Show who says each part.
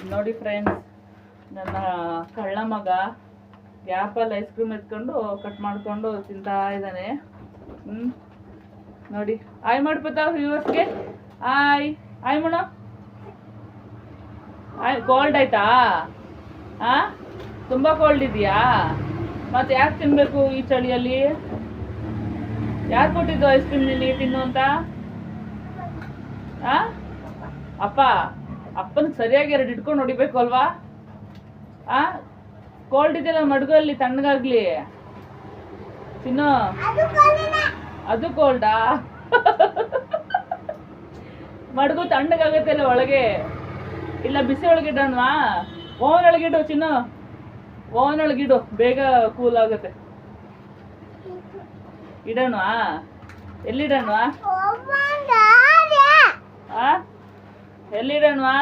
Speaker 1: ನೋಡಿ ಫ್ರೆಂಡ್ಸ್, ನನ್ನ ಕಳ್ಳ ಮಗ ಗ್ಯಾಪಲ್ಲಿ ಐಸ್ ಕ್ರೀಮ್ ಎತ್ಕೊಂಡು ಕಟ್ ಮಾಡ್ಕೊಂಡು ತಿಂತಾ ಇದ್ದಾನೆ. ನೋಡಿ, ಆಯ್ ಮಾಡ್ಬೋದಾ ವ್ಯೂವರ್ಸ್ಗೆ? ಆಯ್ ಆಯ್ ಮೇಡಮ್. ಆಯ್ ಕೋಲ್ಡ್ ಆಯ್ತಾ? ತುಂಬ ಕೋಲ್ಡ್ ಇದೆಯಾ? ಮತ್ತೆ ಯಾಕೆ ತಿನ್ಬೇಕು ಈ ಚಳಿಯಲ್ಲಿ? ಯಾರು ಕೊಟ್ಟಿದ್ದು ಐಸ್ ಕ್ರೀಮ್ ನಿನಗೆ ತಿನ್ನು ಅಂತ? ಅಪ್ಪನಿಗೆ ಸರಿಯಾಗಿ 2 ಇಟ್ಕೊಂಡು ಹೊಡಿಬೇಕು ಅಲ್ವಾ? ಕೋಲ್ಡ್ ಇದೆಯಲ್ಲ ಮಡ್ಗಲ್ಲಿ, ತಣ್ಣಗಾಗ್ಲಿ ತಿನ್ನು. ಅದು ಕೋಲ್ಡಾ? ಮಡ್ಗು ತಣ್ಣಗಾಗತ್ತೆ ಅಲ್ಲ ಒಳಗೆ. ಇಲ್ಲ ಬಿಸಿ ಒಳಗಿಡೋಣವಾ? ಓವನ್ ಒಳಗಿಡು ಚಿನ್ನು, ಓವನ್ ಒಳಗಿಡು, ಬೇಗ ಕೂಲ್ ಆಗುತ್ತೆ. ಇಡೋಣವಾ? ಎಲ್ಲಿಡೋಣವಾ? ಎಲ್ಲಿಡೋಣವಾ?